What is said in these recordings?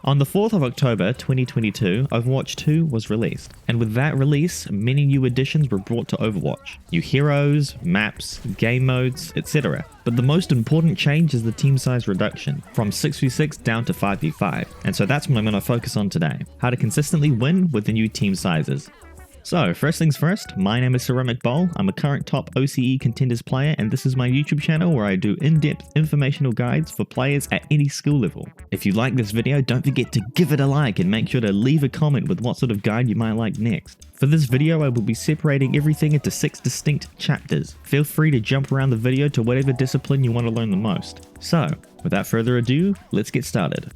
On the 4th of October 2022, Overwatch 2 was released, and with that release, many new additions were brought to Overwatch. New heroes, maps, game modes, etc. But the most important change is the team size reduction, from 6v6 down to 5v5, and so that's what I'm going to focus on today, how to consistently win with the new team sizes. So, first things first, my name is Ceramic Bowl. I'm a current top OCE contenders player, and this is my YouTube channel where I do in-depth informational guides for players at any skill level. If you like this video, don't forget to give it a like and make sure to leave a comment with what sort of guide you might like next. For this video, I will be separating everything into 6 distinct chapters. Feel free to jump around the video to whatever discipline you want to learn the most. So, without further ado, let's get started.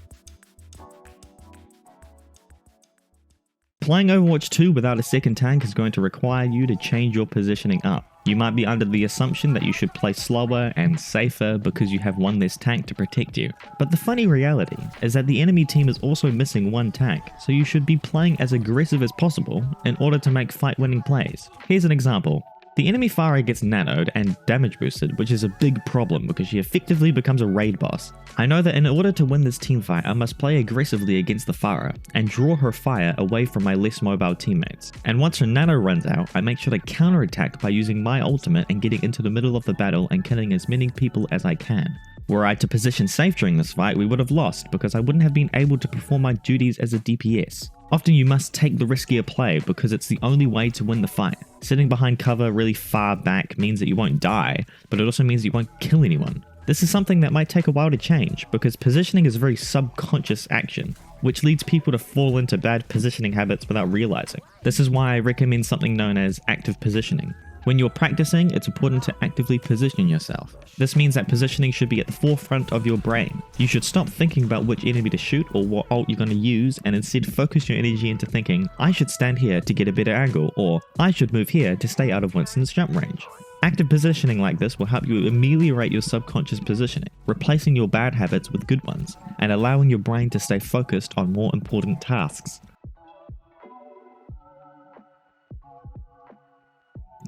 Playing Overwatch 2 without a second tank is going to require you to change your positioning up. You might be under the assumption that you should play slower and safer because you have one less tank to protect you. But the funny reality is that the enemy team is also missing one tank, so you should be playing as aggressive as possible in order to make fight-winning plays. Here's an example. The enemy Pharah gets nanoed and damage boosted, which is a big problem because she effectively becomes a raid boss. I know that in order to win this teamfight, I must play aggressively against the Pharah and draw her fire away from my less mobile teammates. And once her nano runs out, I make sure to counterattack by using my ultimate and getting into the middle of the battle and killing as many people as I can. Were I to position safe during this fight, we would have lost because I wouldn't have been able to perform my duties as a DPS. Often you must take the riskier play because it's the only way to win the fight. Sitting behind cover really far back means that you won't die, but it also means you won't kill anyone. This is something that might take a while to change because positioning is a very subconscious action, which leads people to fall into bad positioning habits without realizing. This is why I recommend something known as active positioning. When you're practicing, it's important to actively position yourself. This means that positioning should be at the forefront of your brain. You should stop thinking about which enemy to shoot or what ult you're going to use and instead focus your energy into thinking, I should stand here to get a better angle, or I should move here to stay out of Winston's jump range. Active positioning like this will help you ameliorate your subconscious positioning, replacing your bad habits with good ones, and allowing your brain to stay focused on more important tasks.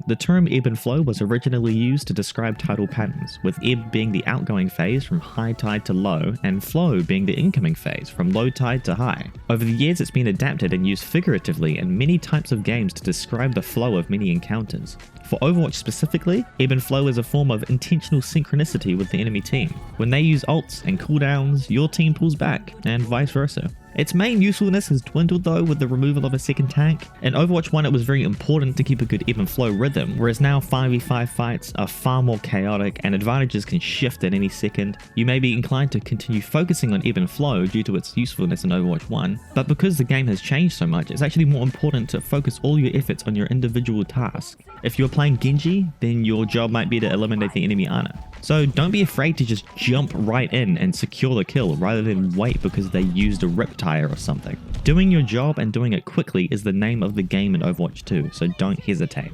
The term ebb flow was originally used to describe tidal patterns, with ebb being the outgoing phase from high tide to low, and flow being the incoming phase from low tide to high. Over the years, it's been adapted and used figuratively in many types of games to describe the flow of many encounters. For Overwatch specifically, ebb and flow is a form of intentional synchronicity with the enemy team. When they use ults and cooldowns, your team pulls back, and vice versa. Its main usefulness has dwindled though with the removal of a second tank. In Overwatch 1 it was very important to keep a good ebb and flow rhythm, whereas now 5v5 fights are far more chaotic and advantages can shift at any second. You may be inclined to continue focusing on ebb and flow due to its usefulness in Overwatch 1, but because the game has changed so much, it's actually more important to focus all your efforts on your individual task. If you're playing Genji, then your job might be to eliminate the enemy Ana. So don't be afraid to just jump right in and secure the kill rather than wait because they used a rip tire or something. Doing your job and doing it quickly is the name of the game in Overwatch 2, so don't hesitate.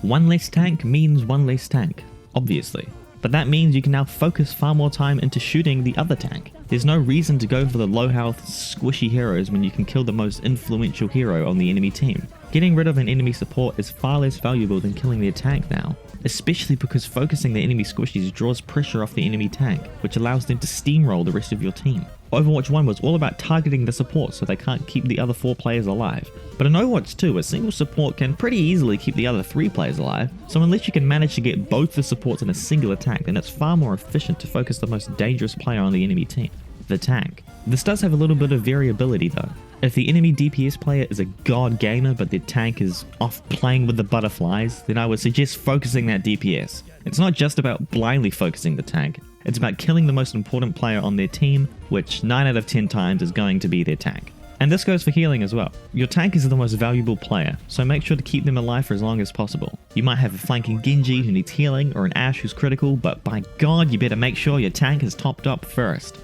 One less tank means one less tank, obviously. But that means you can now focus far more time into shooting the other tank. There's no reason to go for the low health, squishy heroes when you can kill the most influential hero on the enemy team. Getting rid of an enemy support is far less valuable than killing their tank now, especially because focusing the enemy squishies draws pressure off the enemy tank, which allows them to steamroll the rest of your team. Overwatch 1 was all about targeting the support so they can't keep the other 4 players alive. But in Overwatch 2, a single support can pretty easily keep the other 3 players alive, so unless you can manage to get both the supports in a single attack, then it's far more efficient to focus the most dangerous player on the enemy team, the tank. This does have a little bit of variability though. If the enemy DPS player is a god gamer but their tank is off playing with the butterflies, then I would suggest focusing that DPS. It's not just about blindly focusing the tank, it's about killing the most important player on their team, which 9 out of 10 times is going to be their tank. And this goes for healing as well. Your tank is the most valuable player, so make sure to keep them alive for as long as possible. You might have a flanking Genji who needs healing or an Ashe who's critical, but by god you better make sure your tank is topped up first.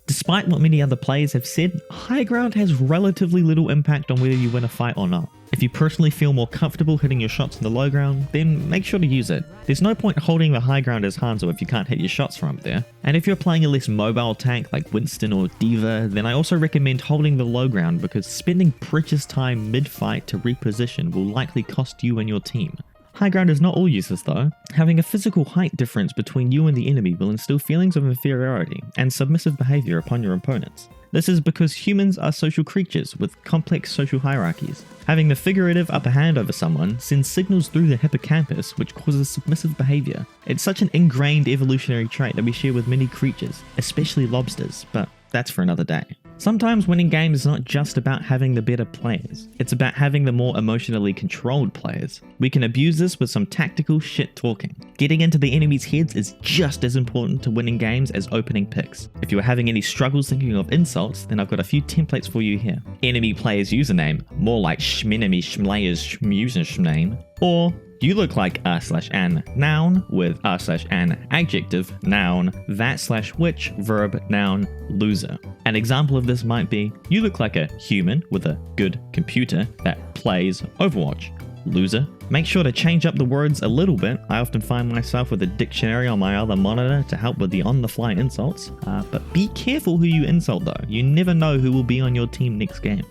Despite what many other players have said, high ground has relatively little impact on whether you win a fight or not. If you personally feel more comfortable hitting your shots in the low ground, then make sure to use it. There's no point holding the high ground as Hanzo if you can't hit your shots from up there. And if you're playing a less mobile tank like Winston or D.Va, then I also recommend holding the low ground because spending precious time mid-fight to reposition will likely cost you and your team. High ground is not all useless though. Having a physical height difference between you and the enemy will instill feelings of inferiority and submissive behavior upon your opponents. This is because humans are social creatures with complex social hierarchies. Having the figurative upper hand over someone sends signals through the hippocampus which causes submissive behavior. It's such an ingrained evolutionary trait that we share with many creatures, especially lobsters, but that's for another day. Sometimes winning games is not just about having the better players, it's about having the more emotionally controlled players. We can abuse this with some tactical shit talking. Getting into the enemy's heads is just as important to winning games as opening picks. If you are having any struggles thinking of insults, then I've got a few templates for you here. Enemy player's username, more like shmenemy shmlayer's shmusername, or you look like a/an noun with a/an adjective noun that/which verb noun loser. An example of this might be, you look like a human with a good computer that plays Overwatch. Loser. Make sure to change up the words a little bit. I often find myself with a dictionary on my other monitor to help with the on-the-fly insults. But be careful who you insult though. You never know who will be on your team next game.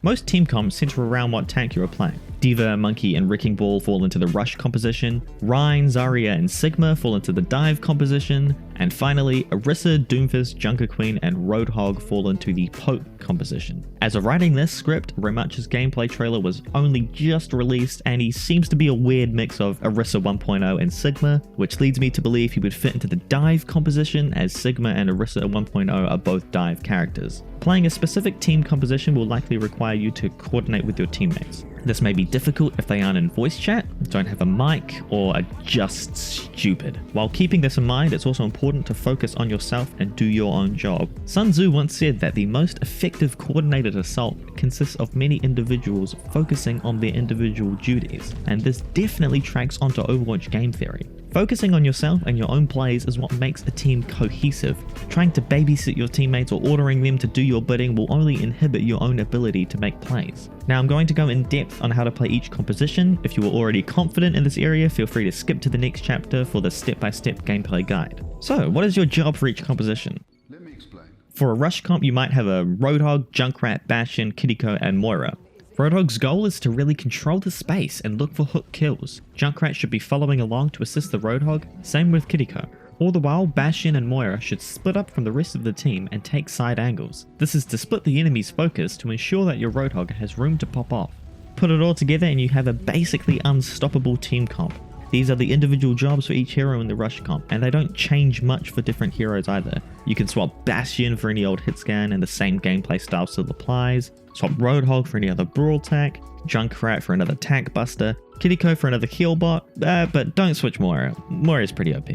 Most team comps center around what tank you are playing. D.Va, Monkey, and Wrecking Ball fall into the Rush composition, Rein, Zarya, and Sigma fall into the Dive composition, and finally, Orisa, Doomfist, Junker Queen, and Roadhog fall into the Poke composition. As of writing this script, Romacha's gameplay trailer was only just released, and he seems to be a weird mix of Orisa 1.0 and Sigma, which leads me to believe he would fit into the Dive composition, as Sigma and Orisa 1.0 are both Dive characters. Playing a specific team composition will likely require you to coordinate with your teammates. This may be difficult if they aren't in voice chat, don't have a mic, or are just stupid. While keeping this in mind, it's also important to focus on yourself and do your own job. Sun Tzu once said that the most effective coordinated assault consists of many individuals focusing on their individual duties, and this definitely tracks onto Overwatch game theory. Focusing on yourself and your own plays is what makes a team cohesive. Trying to babysit your teammates or ordering them to do your bidding will only inhibit your own ability to make plays. Now I'm going to go in depth on how to play each composition. If you are already confident in this area, feel free to skip to the next chapter for the step-by-step gameplay guide. So, what is your job for each composition? Let me explain. For a rush comp, you might have a Roadhog, Junkrat, Bastion, Kiriko, and Moira. Roadhog's goal is to really control the space and look for hook kills. Junkrat should be following along to assist the Roadhog, same with Kiriko. All the while, Bastion and Moira should split up from the rest of the team and take side angles. This is to split the enemy's focus to ensure that your Roadhog has room to pop off. Put it all together and you have a basically unstoppable team comp. These are the individual jobs for each hero in the rush comp, and they don't change much for different heroes either. You can swap Bastion for any old hit scan and the same gameplay style still applies, swap Roadhog for any other brawl tech, Junkrat for another tank buster, Kiriko for another heal bot, but don't switch Moira. Moira is pretty OP.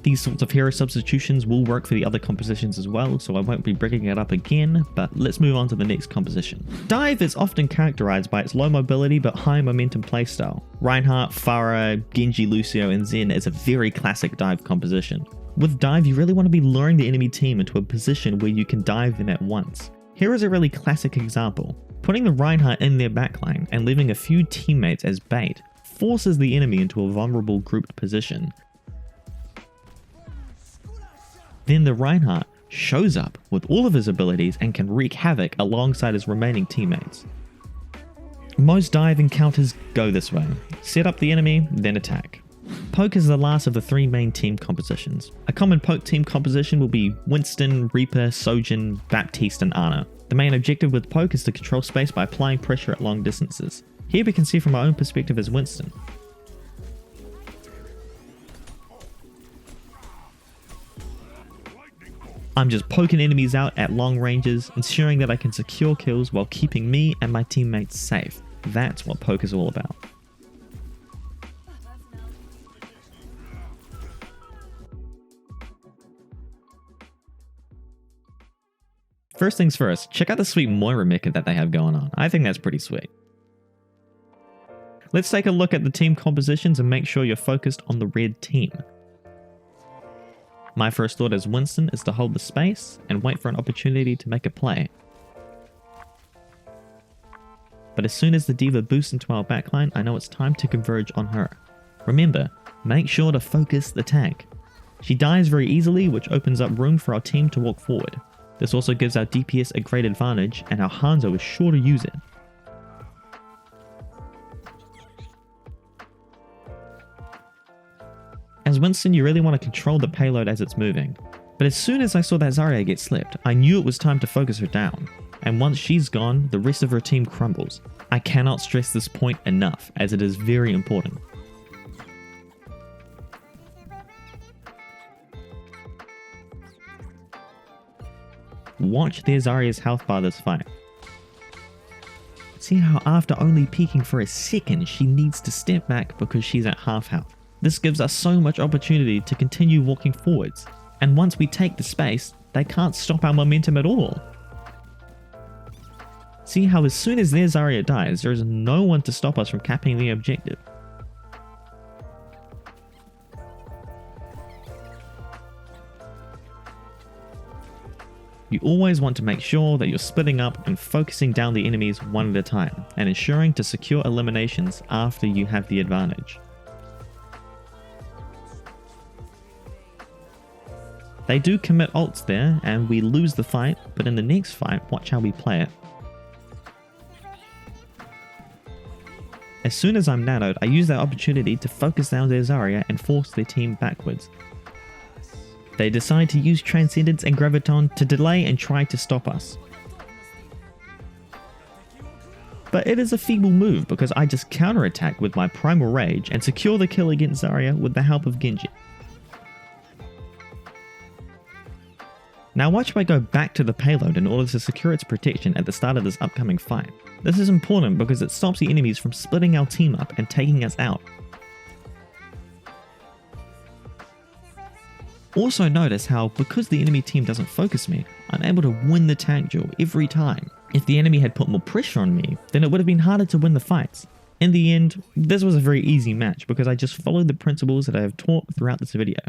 These sorts of hero substitutions will work for the other compositions as well, so I won't be bringing it up again, but let's move on to the next composition. Dive is often characterized by its low mobility but high momentum playstyle. Reinhardt, Pharah, Genji, Lucio, and Zen is a very classic dive composition. With dive, you really want to be luring the enemy team into a position where you can dive in at once. Here is a really classic example. Putting the Reinhardt in their backline and leaving a few teammates as bait forces the enemy into a vulnerable grouped position. Then the Reinhardt shows up with all of his abilities and can wreak havoc alongside his remaining teammates. Most dive encounters go this way. Set up the enemy, then attack. Poke is the last of the three main team compositions. A common Poke team composition will be Winston, Reaper, Sojin, Baptiste, and Ana. The main objective with Poke is to control space by applying pressure at long distances. Here we can see from our own perspective as Winston. I'm just poking enemies out at long ranges, ensuring that I can secure kills while keeping me and my teammates safe. That's what Poke is all about. First things first, check out the sweet Moira mecha that they have going on. I think that's pretty sweet. Let's take a look at the team compositions and make sure you're focused on the red team. My first thought as Winston is to hold the space and wait for an opportunity to make a play. But as soon as the D.Va boosts into our backline, I know it's time to converge on her. Remember, make sure to focus the tank. She dies very easily, which opens up room for our team to walk forward. This also gives our DPS a great advantage, and our Hanzo is sure to use it. As Winston, you really want to control the payload as it's moving. But as soon as I saw that Zarya get slipped, I knew it was time to focus her down. And once she's gone, the rest of her team crumbles. I cannot stress this point enough, as it is very important. Watch their Zarya's health bar this fight. See how after only peeking for a second, she needs to step back because she's at half health. This gives us so much opportunity to continue walking forwards. And once we take the space, they can't stop our momentum at all. See how as soon as their Zarya dies, there is no one to stop us from capping the objective. You always want to make sure that you're splitting up and focusing down the enemies one at a time, and ensuring to secure eliminations after you have the advantage. They do commit ults there, and we lose the fight, but in the next fight, watch how we play it. As soon as I'm nanoed, I use that opportunity to focus down their Zarya and force their team backwards. They decide to use Transcendence and Graviton to delay and try to stop us. But it is a feeble move because I just counterattack with my Primal Rage and secure the kill against Zarya with the help of Genji. Now watch me go back to the payload in order to secure its protection at the start of this upcoming fight. This is important because it stops the enemies from splitting our team up and taking us out. Also notice how, because the enemy team doesn't focus me, I'm able to win the tank duel every time. If the enemy had put more pressure on me, then it would have been harder to win the fights. In the end, this was a very easy match because I just followed the principles that I have taught throughout this video.